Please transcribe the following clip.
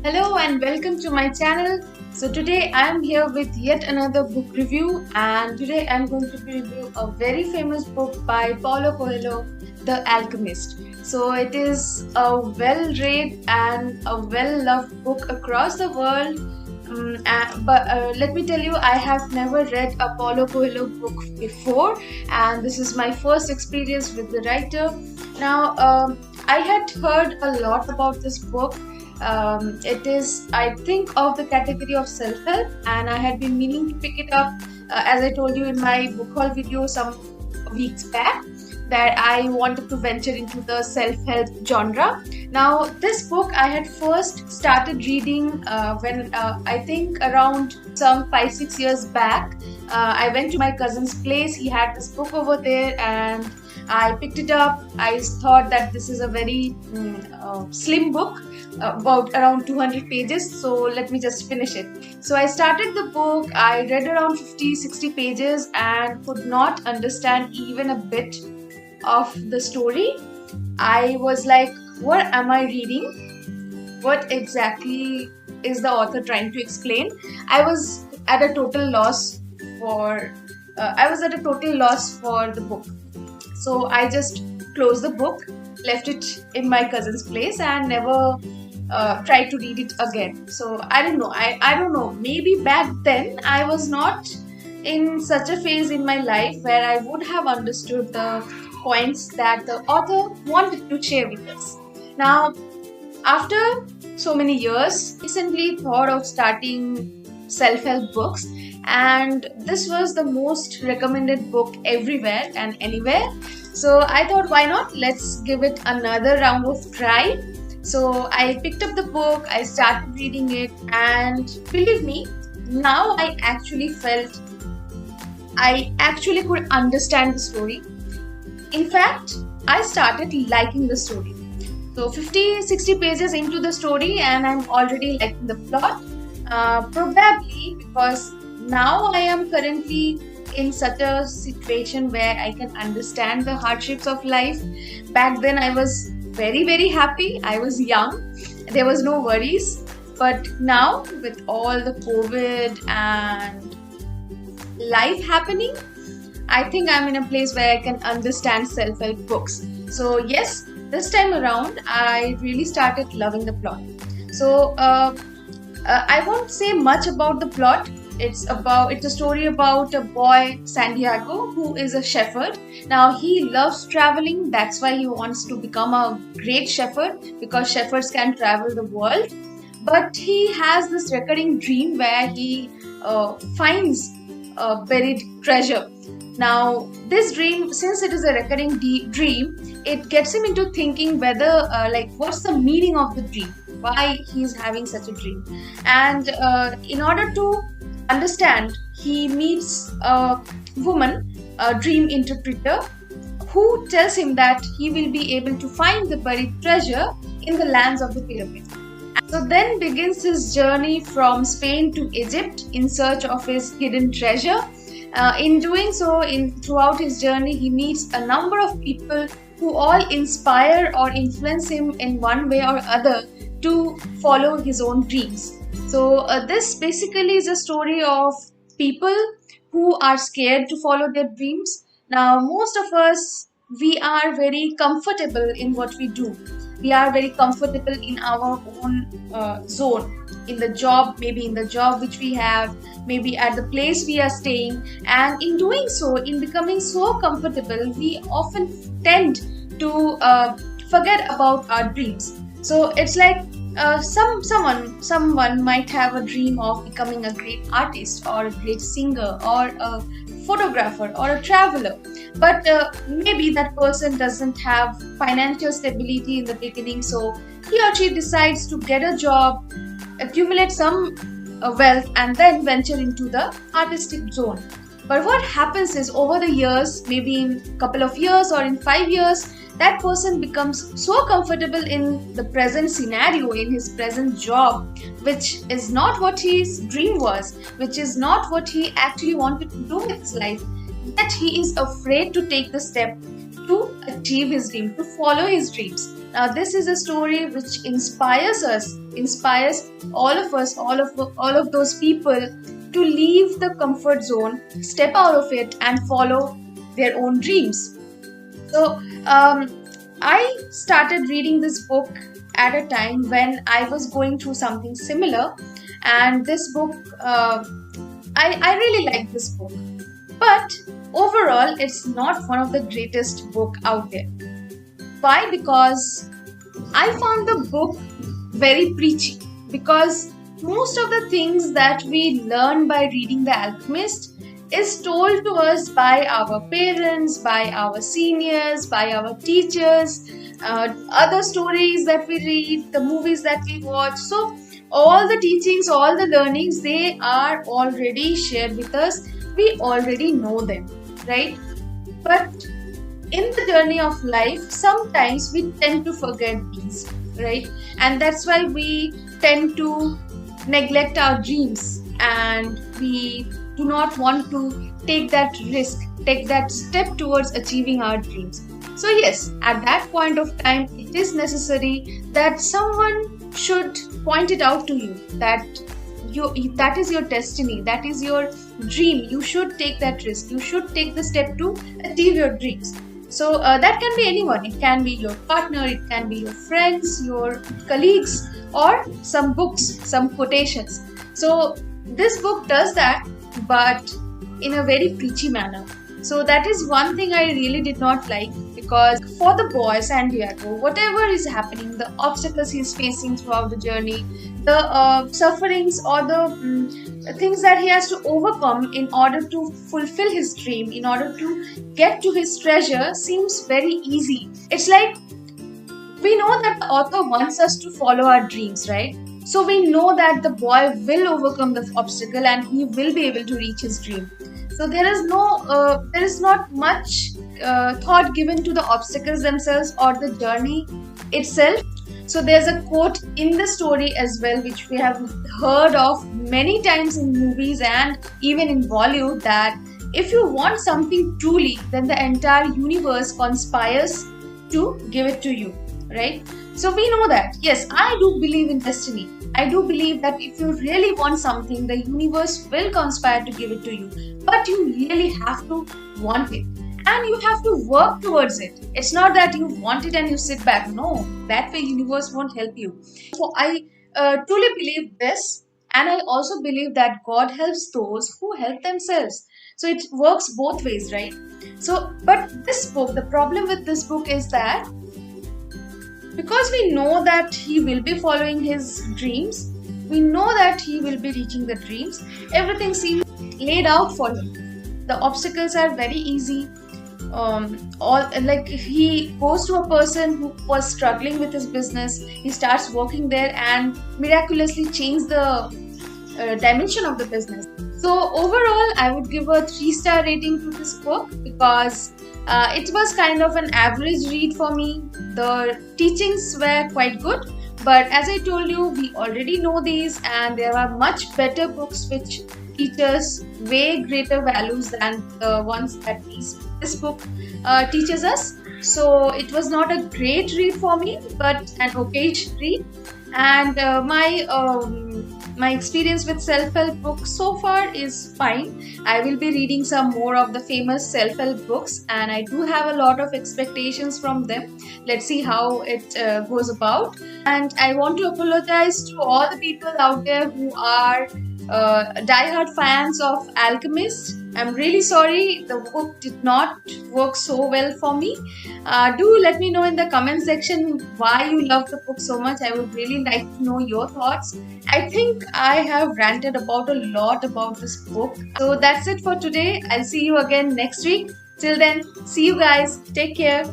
Hello and welcome to my channel. So today I am here with yet another book review, and today I am going to review a very famous book by Paulo Coelho, The Alchemist. So it is a well-read and a well-loved book across the world. But let me tell you, I have never read a Paulo Coelho book before, and this is my first experience with the writer. Now, I had heard a lot about this book. It is, I think, of the category of self-help, and I had been meaning to pick it up, as I told you in my book haul video some weeks back, that I wanted to venture into the self-help genre. Now, this book I had first started reading when I think around some 5-6 years back. I went to my cousin's place. He had this book over there, and I picked it up. I thought that this is a very slim book, about around 200 pages, so let me just finish it. So I started the book. I read around 50-60 pages and could not understand even a bit of the story. I was like, what am I reading? What exactly is the author trying to explain? I was at a total loss for the book. So I just closed the book, left it in my cousin's place, and never tried to read it again. So I don't know. I don't know. Maybe back then I was not in such a phase in my life where I would have understood the points that the author wanted to share with us. Now, after so many years, recently thought of starting self-help books, and this was the most recommended book everywhere and anywhere. So I thought, why not? Let's give it another round of try. So I picked up the book, I started reading it, and believe me, now I actually could understand the story. In fact, I started liking the story. So 50-60 pages into the story, and I'm already liking the plot. Probably because now I am currently in such a situation where I can understand the hardships of life. Back then I was very happy. I was young. There was no worries. But now with all the COVID and life happening, I think I'm in a place where I can understand self-help books. So yes, this time around I really started loving the plot. So I won't say much about the plot. It's a story about a boy, Santiago, who is a shepherd. Now he loves traveling. That's why he wants to become a great shepherd, because shepherds can travel the world. But he has this recurring dream where he finds a buried treasure. Now this dream, since it is a recurring dream, it gets him into thinking whether what's the meaning of the dream, why he's having such a dream. And in order to understand, he meets a woman, a dream interpreter, who tells him that he will be able to find the buried treasure in the lands of the pyramid. So then begins his journey from Spain to Egypt in search of his hidden treasure. In doing so, throughout his journey, he meets a number of people who all inspire or influence him in one way or other to follow his own dreams. So this basically is a story of people who are scared to follow their dreams. Now, most of us, we are very comfortable in what we do. We are very comfortable in our own zone, in the job, maybe in the job which we have, maybe at the place we are staying. And in doing so, in becoming so comfortable, we often tend to forget about our dreams. So it's like someone might have a dream of becoming a great artist or a great singer or a photographer or a traveler, but maybe that person doesn't have financial stability in the beginning, so he or she decides to get a job, accumulate some wealth, and then venture into the artistic zone. But what happens is, over the years, maybe in a couple of years or in 5 years, that person becomes so comfortable in the present scenario, in his present job, which is not what his dream was, which is not what he actually wanted to do with his life, that he is afraid to take the step to achieve his dream, to follow his dreams. This is a story which inspires us, inspires all of us, all of those people to leave the comfort zone, step out of it, and follow their own dreams. So I started reading this book at a time when I was going through something similar, and this book, I really like this book. But overall, it's not one of the greatest book out there. Why? Because I found the book very preachy. Because most of the things that we learn by reading The Alchemist is told to us by our parents, by our seniors, by our teachers, other stories that we read, the movies that we watch. So all the teachings, all the learnings, they are already shared with us. We already know them, right? But in the journey of life, sometimes we tend to forget these, right? And that's why we tend to neglect our dreams, and we do not want to take that risk, take that step towards achieving our dreams. So yes, at that point of time, it is necessary that someone should point it out to you that that is your destiny, that is your dream. You should take that risk. You should take the step to achieve your dreams. So that can be anyone. It can be your partner, it can be your friends, your colleagues, or some books, some quotations. So this book does that, but in a very preachy manner. So that is one thing I really did not like, because for the boy Santiago, whatever is happening, the obstacles he's facing throughout the journey, the sufferings or the things that he has to overcome in order to fulfill his dream, in order to get to his treasure, seems very easy. It's like we know that the author wants us to follow our dreams, right? So we know that the boy will overcome the obstacle and he will be able to reach his dream. So there is not much thought given to the obstacles themselves or the journey itself. So there's a quote in the story as well, which we have heard of many times in movies and even in Bollywood, that if you want something truly, then the entire universe conspires to give it to you, right? So we know that. Yes, I do believe in destiny. I do believe that if you really want something, the universe will conspire to give it to you. But you really have to want it. And you have to work towards it. It's not that you want it and you sit back. No, that way universe won't help you. So I truly believe this. And I also believe that God helps those who help themselves. So it works both ways, right? So, but this book, the problem with this book is that because we know that he will be following his dreams, we know that he will be reaching the dreams, everything seems laid out for him. The obstacles are very easy. Like if he goes to a person who was struggling with his business, he starts working there and miraculously change the dimension of the business. So overall, I would give a 3-star rating to this book, because it was kind of an average read for me. The teachings were quite good, but as I told you, we already know these, and there are much better books which teach us way greater values than the ones that this book teaches us. So it was not a great read for me, but an okay read. And my experience with self-help books so far is fine. I will be reading some more of the famous self-help books, and I do have a lot of expectations from them. Let's see how it goes about. And I want to apologize to all the people out there who are die-hard fans of Alchemist. I'm really sorry the book did not work so well for me. Do let me know in the comment section why you love the book so much. I would really like to know your thoughts. I think I have ranted about a lot about this book. So that's it for today. I'll see you again next week. Till then, see you guys. Take care.